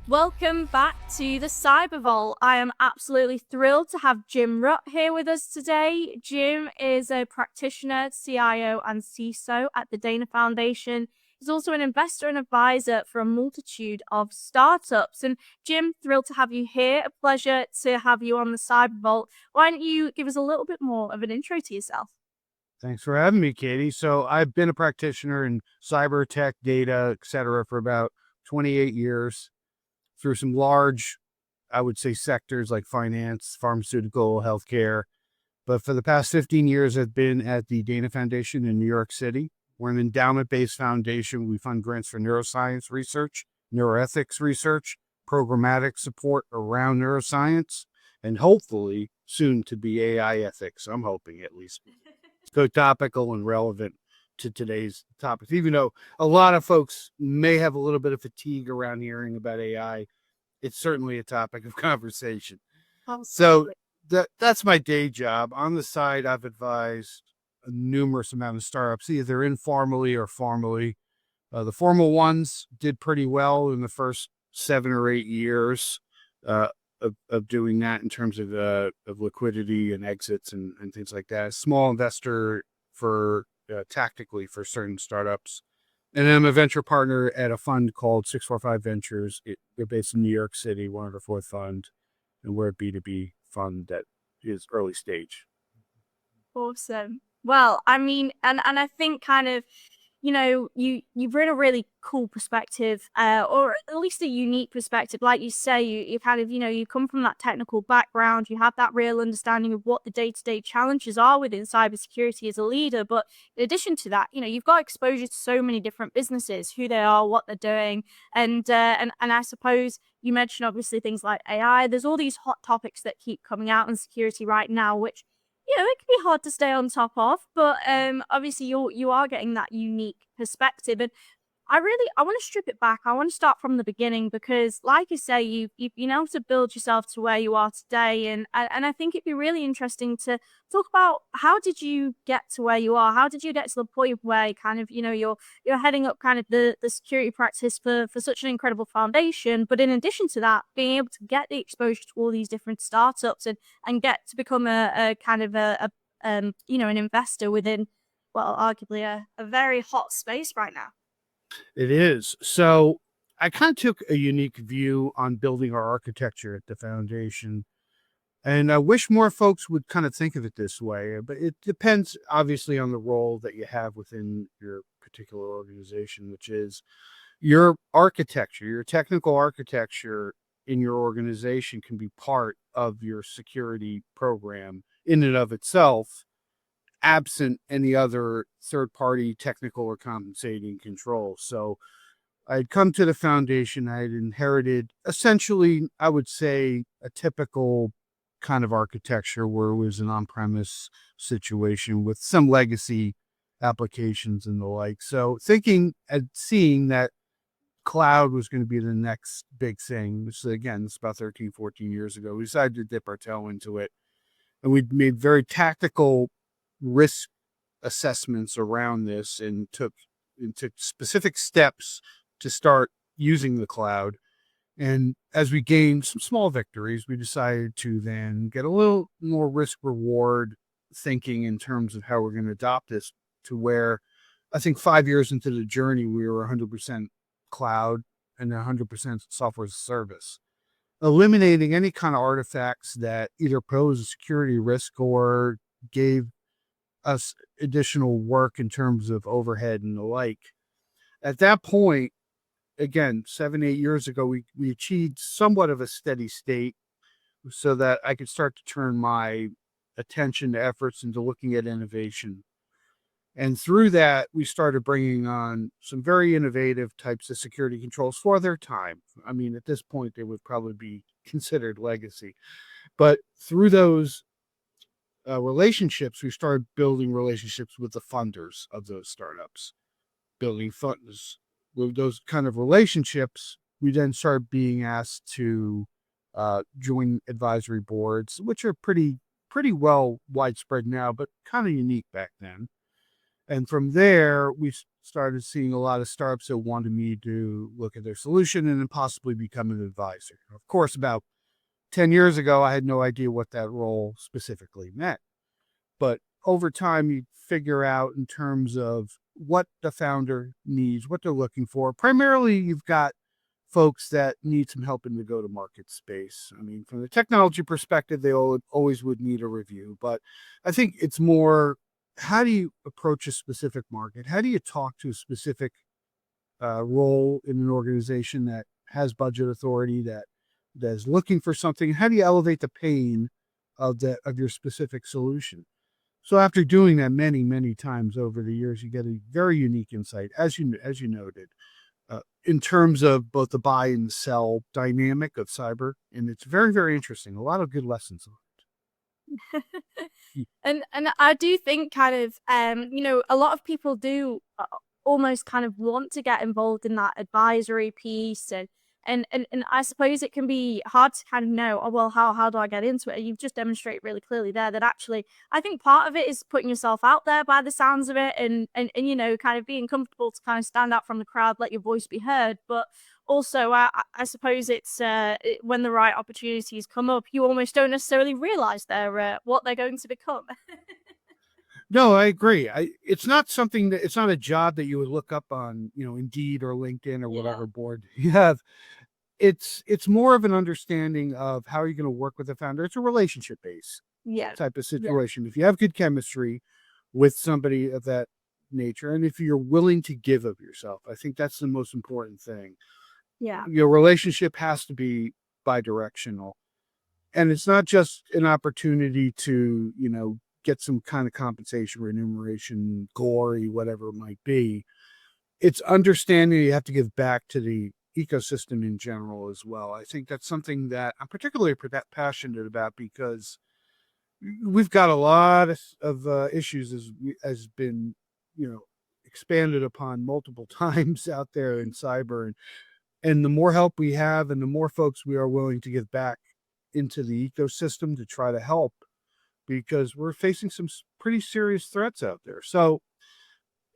Welcome back to the CyberVault. I am absolutely thrilled to have Jim Rutt here with us today. Jim is a practitioner, CIO, and CISO at the Dana Foundation. He's also an investor and advisor for a multitude of startups. And Jim, thrilled to have you here. A pleasure to have you on the CyberVault. Why don't you give us a little bit more of an intro to yourself? Thanks for having me, Katie. So I've been a practitioner in cyber tech, data, et cetera, for about 28 years through some large, I would say, sectors like finance, pharmaceutical, healthcare. But for the past 15 years, I've been at the Dana Foundation in New York City. We're an endowment-based foundation. We fund grants for neuroscience research, neuroethics research, programmatic support around neuroscience, and hopefully soon to be AI ethics. I'm hoping, at least. So topical and relevant to today's topics, even though a lot of folks may have a little bit of fatigue around hearing about AI. It's certainly a topic of conversation. So that's my day job. On the side, I've advised a numerous amount of startups, either informally or formally. The formal ones did pretty well in the first 7 or 8 years of doing that in terms of liquidity and exits and things like that. A small investor for tactically for certain startups. And then I'm a venture partner at a fund called 645 Ventures. They're based in New York City, one of the fourth fund, and we're a B2B fund that is early stage. Awesome. Well, I mean, and I think kind of, you bring a really cool perspective, or at least a unique perspective. Like you say, you kind of, you come from that technical background, you have that real understanding of what the day-to-day challenges are within cybersecurity as a leader. But in addition to that, you've got exposure to so many different businesses, who they are, what they're doing. And I suppose you mentioned obviously things like AI. There's all these hot topics that keep coming out in security right now, which it can be hard to stay on top of, but obviously you are getting that unique perspective. And I want to strip it back. I want to start from the beginning because, like you say, you've been able to build yourself to where you are today, and I think it'd be really interesting to talk about how did you get to where you are? How did you get to the point where kind of you're heading up kind of the security practice for such an incredible foundation, but in addition to that, being able to get the exposure to all these different startups and get to become a kind of an investor within, well, arguably a very hot space right now. It is. So I kind of took a unique view on building our architecture at the foundation. And I wish more folks would kind of think of it this way, but it depends obviously on the role that you have within your particular organization, which is your architecture, your technical architecture in your organization can be part of your security program in and of itself, absent any other third-party technical or compensating control. So I'd come to the foundation, I'd inherited essentially, I would say, a typical kind of architecture where it was an on-premise situation with some legacy applications and the like. So thinking and seeing that cloud was going to be the next big thing, which again, it's about 13, 14 years ago, we decided to dip our toe into it. And we made very tactical risk assessments around this and took specific steps to start using the cloud. And as we gained some small victories, we decided to then get a little more risk reward thinking in terms of how we're going to adopt this to where I think 5 years into the journey, we were 100% cloud and 100% software as a service, eliminating any kind of artifacts that either pose a security risk or gave us additional work in terms of overhead and the like. At that point, again, 7, 8 years ago, we achieved somewhat of a steady state so that I could start to turn my attention to efforts into looking at innovation. And through that, we started bringing on some very innovative types of security controls for their time. I mean, at this point, they would probably be considered legacy. But through those relationships, we started building relationships with the funders of those startups, building funds. With those kind of relationships, we then started being asked to join advisory boards, which are pretty well widespread now, but kind of unique back then. And from there, we started seeing a lot of startups that wanted me to look at their solution and then possibly become an advisor. Of course, about 10 years ago, I had no idea what that role specifically meant. But over time, you figure out in terms of what the founder needs, what they're looking for. Primarily, you've got folks that need some help in the go-to-market space. I mean, from the technology perspective, they always would need a review. But I think it's more, how do you approach a specific market? How do you talk to a specific role in an organization that has budget authority, that is looking for something? How do you elevate the pain of your specific solution? So after doing that many times over the years, you get a very unique insight, as you noted, in terms of both the buy and sell dynamic of cyber, and it's very interesting. A lot of good lessons learned. And I do think kind of a lot of people do almost kind of want to get involved in that advisory piece, and I suppose it can be hard to kind of know, oh well, how do I get into it? And you've just demonstrated really clearly there that actually I think part of it is putting yourself out there by the sounds of it, and kind of being comfortable to kind of stand out from the crowd, let your voice be heard. But also, I suppose it's when the right opportunities come up, you almost don't necessarily realize they're what they're going to become. No, I agree. It's not something that, it's not a job that you would look up on, Indeed or LinkedIn or Yeah. whatever board you have. It's more of an understanding of how you're going to work with the founder. It's a relationship based Yeah. type of situation. If you have good chemistry with somebody of that nature, and if you're willing to give of yourself, I think that's the most important thing. Yeah. Your relationship has to be bi-directional, and it's not just an opportunity to get some kind of compensation, remuneration, glory, whatever it might be. It's understanding you have to give back to the ecosystem in general as well. I think that's something that I'm particularly passionate about, because we've got a lot of issues as been expanded upon multiple times out there in cyber, and the more help we have and the more folks we are willing to give back into the ecosystem to try to help, because we're facing some pretty serious threats out there. So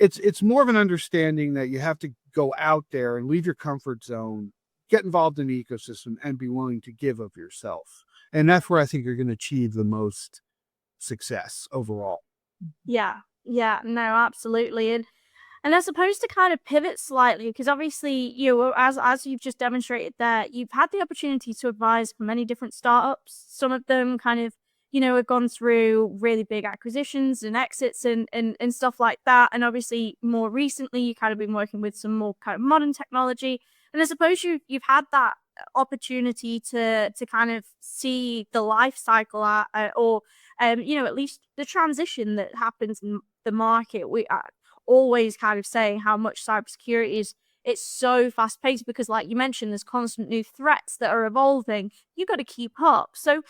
it's more of an understanding that you have to go out there and leave your comfort zone, get involved in the ecosystem, and be willing to give of yourself. And that's where I think you're going to achieve the most success overall. Yeah. Yeah. No, absolutely. And I suppose to kind of pivot slightly, because obviously, as you've just demonstrated there, you've had the opportunity to advise for many different startups. Some of them kind of, have gone through really big acquisitions and exits and stuff like that. And obviously, more recently, you kind of been working with some more kind of modern technology. And I suppose you've had that opportunity to kind of see the life cycle or at least the transition that happens in the market. We always kind of saying how much cybersecurity is, it's so fast paced because, like you mentioned, there's constant new threats that are evolving. You got to keep up. So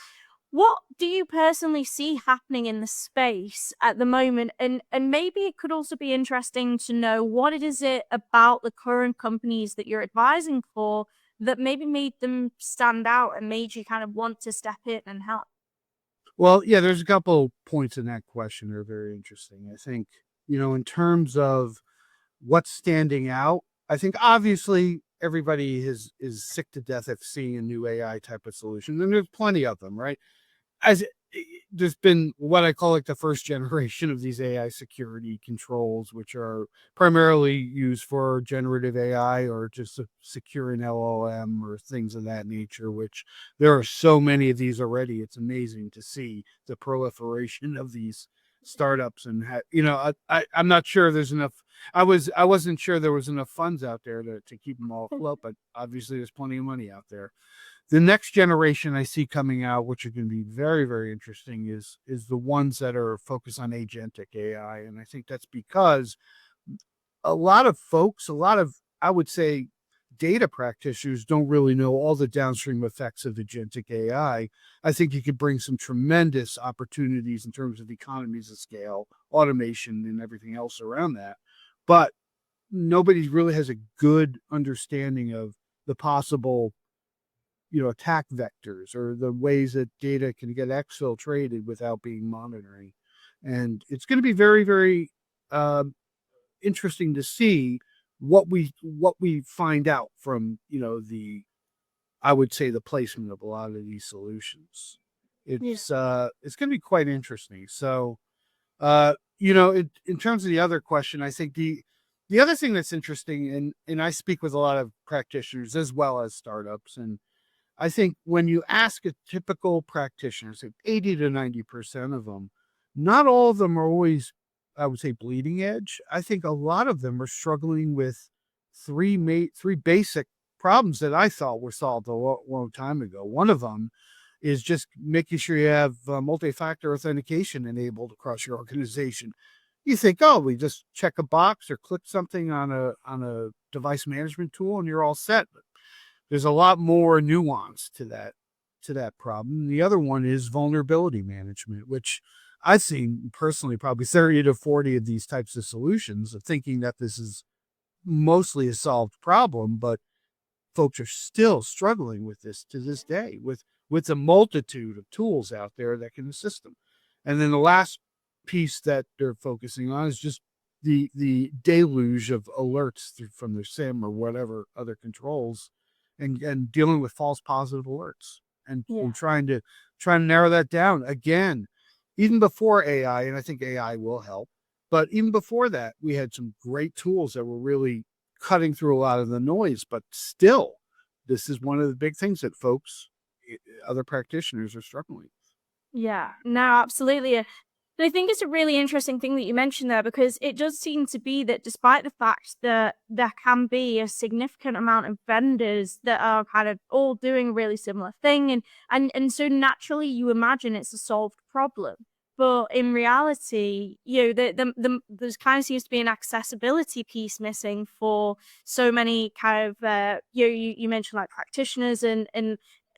what do you personally see happening in the space at the moment? And maybe it could also be interesting to know what it is it about the current companies that you're advising for that maybe made them stand out and made you kind of want to step in and help. Well, yeah, there's a couple points in that question that are very interesting. I think, in terms of what's standing out, I think obviously everybody is sick to death of seeing a new AI type of solution, and there's plenty of them, right? As there's been what I call like the first generation of these AI security controls, which are primarily used for generative AI or just secure an LLM or things of that nature, which there are so many of these already. It's amazing to see the proliferation of these startups, and I'm not sure there's enough. I wasn't sure there was enough funds out there to keep them all afloat, but obviously there's plenty of money out there. The next generation I see coming out, which are going to be very interesting, is the ones that are focused on agentic AI. And I think that's because a lot of folks, I would say, data practitioners don't really know all the downstream effects of agentic AI. I think you could bring some tremendous opportunities in terms of economies of scale, automation, and everything else around that. But nobody really has a good understanding of the possible attack vectors or the ways that data can get exfiltrated without being monitoring. And it's going to be very interesting to see what we find out from, I would say, the placement of a lot of these solutions. Yeah. It's going to be quite interesting. So, in terms of the other question, I think the other thing that's interesting, and I speak with a lot of practitioners as well as startups, and I think when you ask a typical practitioner, say 80 to 90% of them, not all of them are always, I would say, bleeding edge. I think a lot of them are struggling with three basic problems that I thought were solved a long time ago. One of them is just making sure you have multi-factor authentication enabled across your organization. You think, oh, we just check a box or click something on a device management tool and you're all set. There's a lot more nuance to that problem. The other one is vulnerability management, which I've seen personally probably 30 to 40 of these types of solutions, thinking that this is mostly a solved problem, but folks are still struggling with this to this day with a multitude of tools out there that can assist them. And then the last piece that they're focusing on is just the deluge of alerts from their SIM or whatever other controls, and dealing with false positive alerts, and, Yeah. and trying to narrow that down again, even before AI. And I think AI will help, but even before that, we had some great tools that were really cutting through a lot of the noise. But still, this is one of the big things that other practitioners are struggling with. Yeah, no, absolutely. And I think it's a really interesting thing that you mentioned there, because it does seem to be that despite the fact that there can be a significant amount of vendors that are kind of all doing a really similar thing, and so naturally you imagine it's a solved problem. But in reality, there's kind of seems to be an accessibility piece missing for so many kind of you mentioned like practitioners and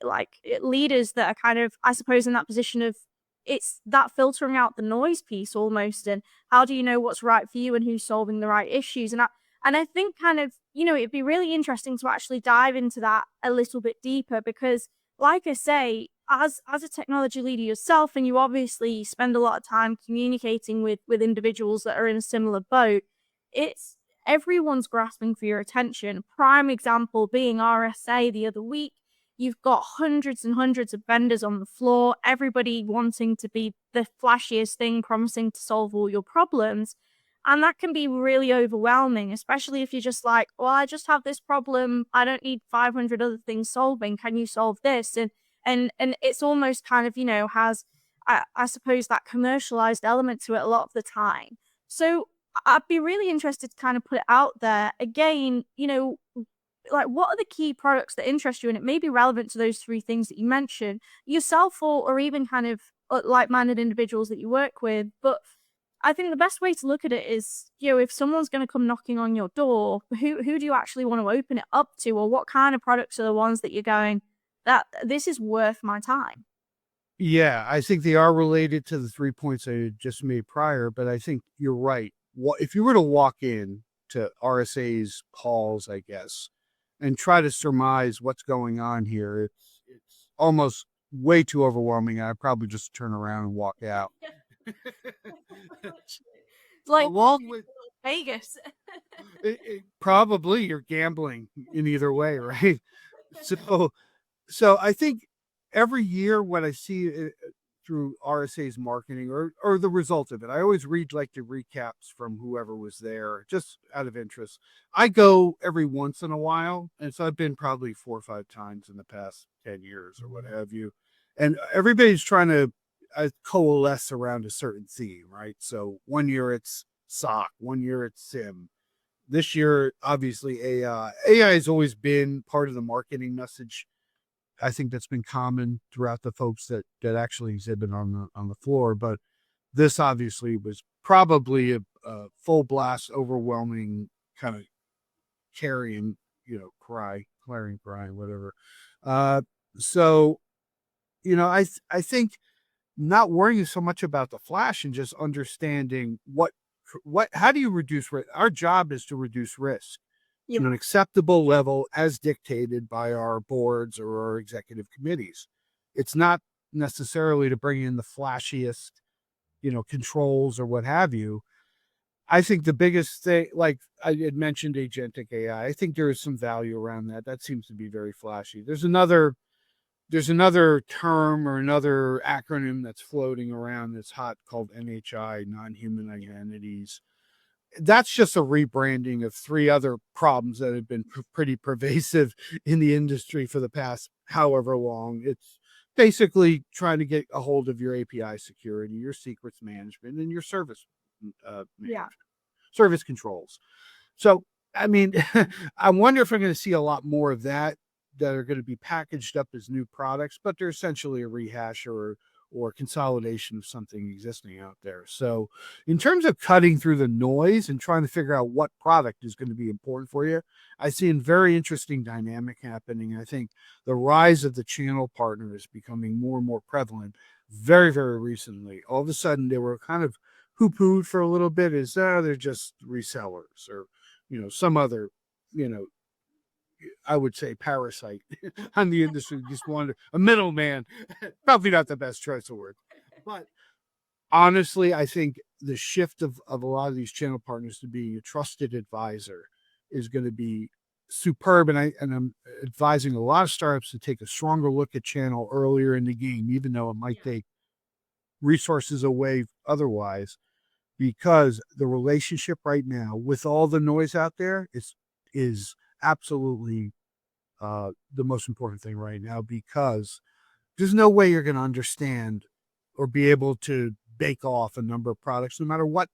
like leaders that are kind of, I suppose, in that position of, it's that filtering out the noise piece almost, and how do you know what's right for you and who's solving the right issues. And I think kind of, it'd be really interesting to actually dive into that a little bit deeper, because like I say, as a technology leader yourself, and you obviously spend a lot of time communicating with individuals that are in a similar boat, it's everyone's grasping for your attention. Prime example being RSA the other week. You've got hundreds and hundreds of vendors on the floor, everybody wanting to be the flashiest thing, promising to solve all your problems. And that can be really overwhelming, especially if you're just like, well, I just have this problem. I don't need 500 other things solving. Can you solve this? And it's almost kind of, has, I suppose, that commercialized element to it a lot of the time. So I'd be really interested to kind of put it out there again, like, what are the key products that interest you? And it may be relevant to those three things that you mentioned yourself, or even kind of like-minded individuals that you work with. But I think the best way to look at it is, if someone's going to come knocking on your door, who do you actually want to open it up to, or what kind of products are the ones that you're going, that this is worth my time? Yeah, I think they are related to the 3 points I just made prior, but I think you're right. If you were to walk in to RSA's halls, I guess, and try to surmise what's going on here, it's almost way too overwhelming. I'd probably just turn around and walk out. It's like Along with Vegas. probably you're gambling in either way, right? So So I think every year when I see it through RSA's marketing or the result of it, I always read like the recaps from whoever was there, just out of interest. I go every once in a while, and so I've been probably 4 or 5 times in the past 10 years or what have you. And everybody's trying to coalesce around a certain theme, right? So one year it's SOC, one year it's SIM. This year, obviously, AI. AI has always been part of the marketing message. I think that's been common throughout the folks that actually exhibit on the floor. But this obviously was probably a full blast, overwhelming kind of carrying, clarion cry, whatever. Uh, so I think not worrying so much about the flash and just understanding how do you reduce risk. Our job is to reduce risk Yep. to an acceptable level as dictated by our boards or our executive committees. It's not necessarily to bring in the flashiest, controls or what have you. I think the biggest thing, like I had mentioned, agentic AI. I think there is some value around that. That seems to be very flashy. There's another term or another acronym that's floating around that's hot called NHI, non-human identities. That's just a rebranding of three other problems that have been pretty pervasive in the industry for the past however long. It's basically trying to get a hold of your API security, your secrets management, and your service Yeah. management, service controls. So, I mean, I wonder if I'm going to see a lot more of that are going to be packaged up as new products, but they're essentially a rehash or consolidation of something existing out there. So, in terms of cutting through the noise and trying to figure out what product is going to be important for you, I see a very interesting dynamic happening. I think the rise of the channel partner is becoming more and more prevalent very, very recently. All of a sudden, they were kind of poo-pooed for a little bit as they're just resellers or some other, you know, I would say parasite on the industry, just wanted a middleman. Probably not the best choice of word. But honestly, I think the shift of a lot of these channel partners to being a trusted advisor is going to be superb. And I'm advising a lot of startups to take a stronger look at channel earlier in the game, even though it might take resources away otherwise, because the relationship right now with all the noise out there is absolutely the most important thing right now, because there's no way you're going to understand or be able to bake off a number of products, no matter what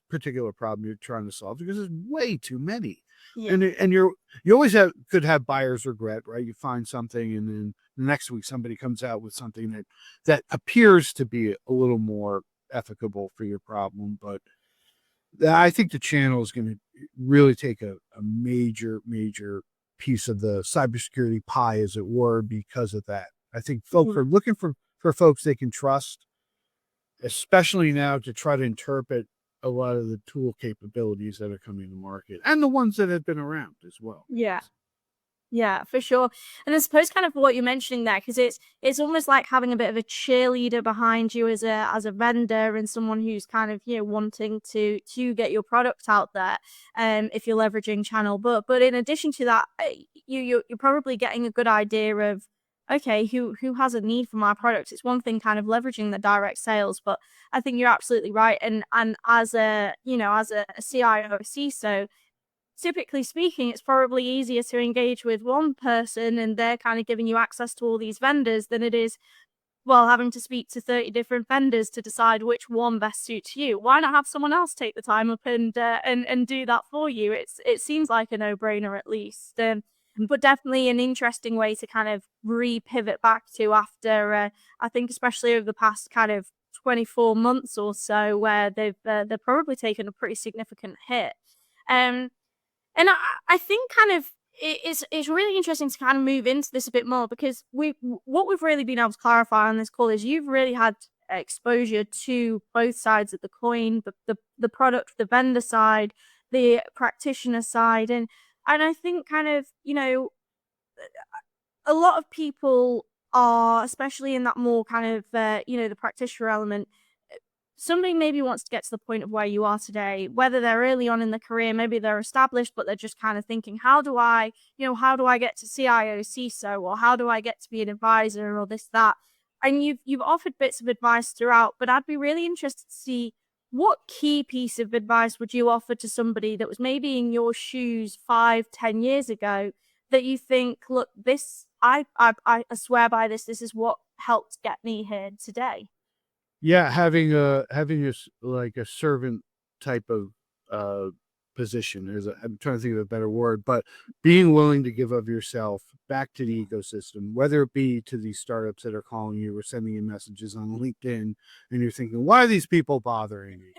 particular problem you're trying to solve, because there's way too many. Yeah. And you always could have buyer's regret, right? You find something, and then the next week somebody comes out with something that appears to be a little more efficable for your problem, but I think the channel is going to really take a major, major piece of the cybersecurity pie, as it were, because of that. I think folks are looking for folks they can trust, especially now, to try to interpret a lot of the tool capabilities that are coming to market and the ones that have been around as well. Yeah. Yeah, for sure. And I suppose kind of what you're mentioning there, because it's almost like having a bit of a cheerleader behind you as a vendor and someone who's kind of, wanting to get your product out there, if you're leveraging channel. But in addition to that, you're probably getting a good idea of, okay, who has a need for my product. It's one thing kind of leveraging the direct sales, but I think you're absolutely right. And as a CIO, CISO, typically speaking, it's probably easier to engage with one person and they're kind of giving you access to all these vendors than it is, well, having to speak to 30 different vendors to decide which one best suits you. Why not have someone else take the time up and do that for you? It seems like a no-brainer at least. But definitely an interesting way to kind of re-pivot back to after, I think especially over the past kind of 24 months or so, where they're probably taken a pretty significant hit. Um, and I think kind of it's really interesting to kind of move into this a bit more, because what we've really been able to clarify on this call is you've really had exposure to both sides of the coin, the product, the vendor side, the practitioner side, and I think kind of, a lot of people are, especially in that more kind of the practitioner element, somebody maybe wants to get to the point of where you are today, whether they're early on in the career, maybe they're established, but they're just kind of thinking, how do I get to CIO, CISO, or how do I get to be an advisor, or this, that. And you've offered bits of advice throughout, but I'd be really interested to see what key piece of advice would you offer to somebody that was maybe in your shoes 5-10 years ago, that you think, look, this, I swear by this, this is what helped get me here today. Yeah, having like a servant type of position. I'm trying to think of a better word, but being willing to give of yourself back to the ecosystem, whether it be to these startups that are calling you or sending you messages on LinkedIn, and you're thinking, why are these people bothering me?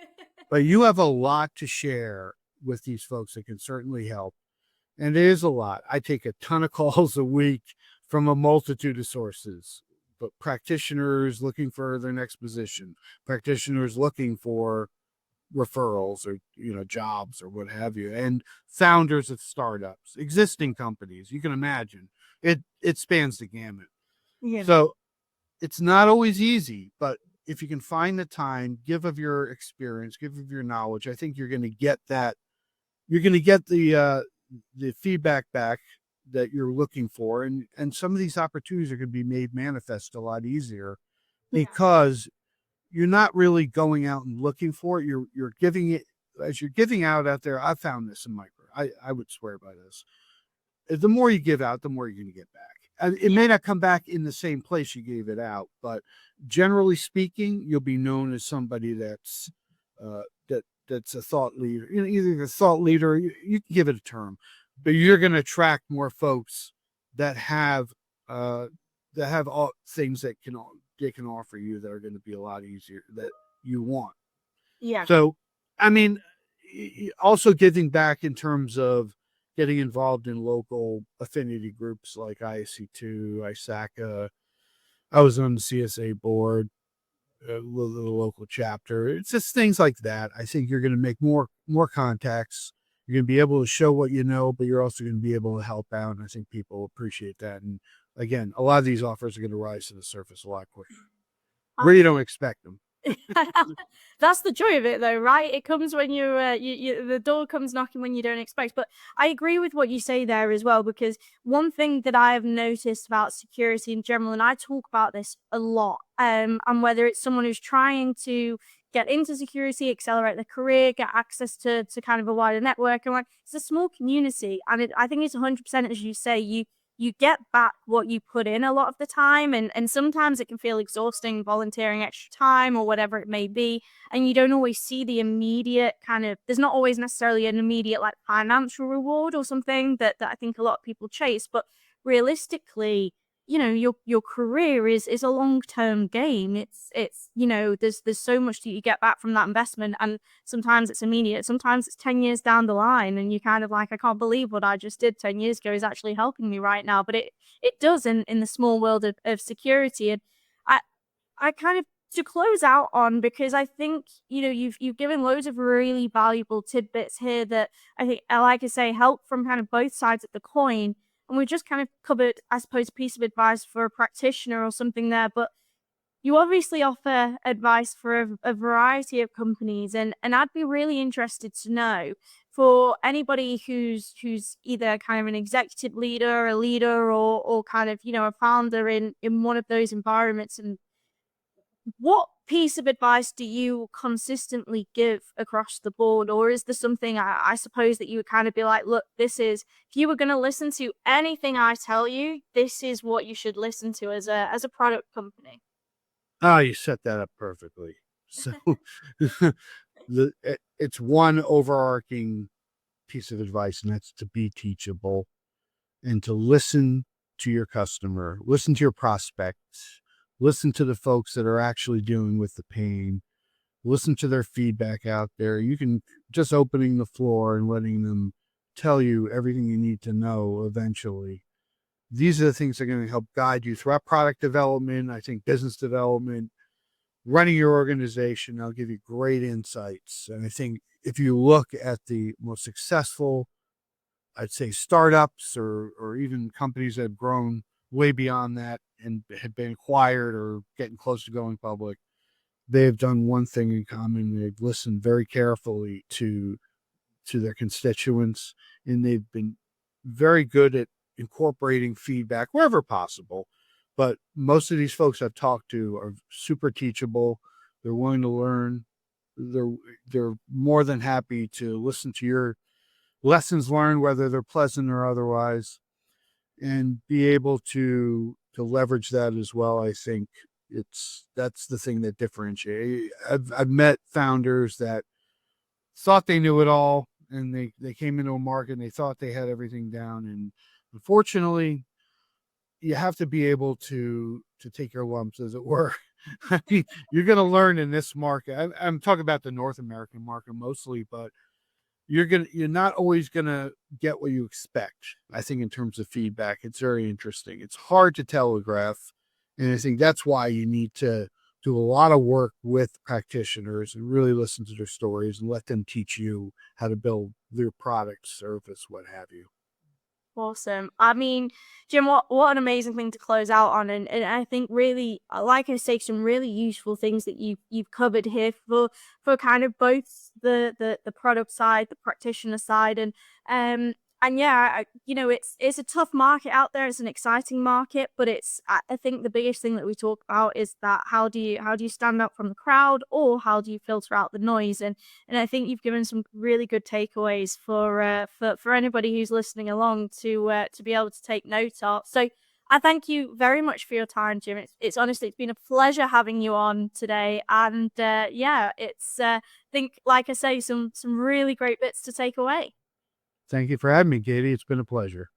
But you have a lot to share with these folks that can certainly help. And it is a lot. I take a ton of calls a week from a multitude of sources, but practitioners looking for their next position, practitioners looking for referrals or jobs or what have you, and founders of startups, existing companies. You can imagine it spans the gamut. Yeah. So it's not always easy, but if you can find the time, give of your experience, give of your knowledge, I think you're going to get that. You're going to get the feedback back that you're looking for, and some of these opportunities are going to be made manifest a lot easier Yeah. because you're not really going out and looking for it. You're giving it as you're giving out there. I found this in micro. I would swear by this. The more you give out, the more you're going to get back. And it may Yeah. not come back in the same place you gave it out, but generally speaking, you'll be known as somebody that's that's a thought leader. You know, either a thought leader, you can give it a term, but you're going to attract more folks that have uh, all things that they can offer you that are going to be a lot easier that you want. Yeah. So, I mean, also giving back in terms of getting involved in local affinity groups like ISC2, ISACA. I was on the CSA board, the local chapter. It's just things like that. I think you're going to make more contacts. You're going to be able to show what you know, but you're also going to be able to help out. And I think people appreciate that. And again, a lot of these offers are going to rise to the surface a lot quicker where you don't expect them. That's the joy of it, though, right? It comes when the door comes knocking when you don't expect. But I agree with what you say there as well, because one thing that I have noticed about security in general, and I talk about this a lot, and whether it's someone who's trying to get into security, accelerate their career, get access to kind of a wider network, and like it's a small community, and I think it's 100% as you say, you get back what you put in a lot of the time, and sometimes it can feel exhausting volunteering extra time or whatever it may be, and you don't always see the immediate kind of, there's not always necessarily an immediate like financial reward or something that I think a lot of people chase, but realistically, you know, your career is a long-term game. It's you know, there's so much that you get back from that investment, and sometimes it's immediate, sometimes it's 10 years down the line, and you kind of like, I can't believe what I just did 10 years ago is actually helping me right now. But it does in the small world of security. And I I kind of, to close out on, because I think, you know, you've given loads of really valuable tidbits here that I think, like I say, help from kind of both sides of the coin. And we just kind of covered, I suppose, a piece of advice for a practitioner or something there. But you obviously offer advice for a variety of companies, and I'd be really interested to know, for anybody who's either kind of an executive leader, a leader, or kind of, you know, a founder in one of those environments, and what piece of advice do you consistently give across the board? Or is there something, I suppose, that you would kind of be like, look, this is, if you were going to listen to anything I tell you, this is what you should listen to as a product company? Oh, you set that up perfectly. So it's one overarching piece of advice, and that's to be teachable and to listen to your customer, listen to your prospects, listen to the folks that are actually dealing with the pain, listen to their feedback out there. You can just opening the floor and letting them tell you everything you need to know eventually. These are the things that are going to help guide you throughout product development, I think business development, running your organization. They'll give you great insights. And I think if you look at the most successful, I'd say startups or even companies that have grown way beyond that and have been acquired or getting close to going public, they've done one thing in common. They've listened very carefully to their constituents, and they've been very good at incorporating feedback wherever possible. But most of these folks I've talked to are super teachable. They're willing to learn. They're they're more than happy to listen to your lessons learned, whether they're pleasant or otherwise, and be able to leverage that as well. I think that's the thing that differentiates. I've met founders that thought they knew it all, and they came into a market and they thought they had everything down, and unfortunately you have to be able to take your lumps, as it were. I mean, you're going to learn in this market. I'm talking about the North American market mostly, but you're not always gonna get what you expect. I think in terms of feedback, it's very interesting. It's hard to telegraph, and I think that's why you need to do a lot of work with practitioners and really listen to their stories and let them teach you how to build their product, service, what have you. Awesome. I mean, Jim, what an amazing thing to close out on, and I think really, like I say, some really useful things that you've covered here for kind of both the product side, the practitioner side, and yeah, it's a tough market out there. It's an exciting market, but I think the biggest thing that we talk about is that how do you stand out from the crowd, or how do you filter out the noise? And I think you've given some really good takeaways for anybody who's listening along to be able to take note of. So I thank you very much for your time, Jim. It's honestly, it's been a pleasure having you on today, and yeah, it's think, like I say, some really great bits to take away. Thank you for having me, Katie. It's been a pleasure.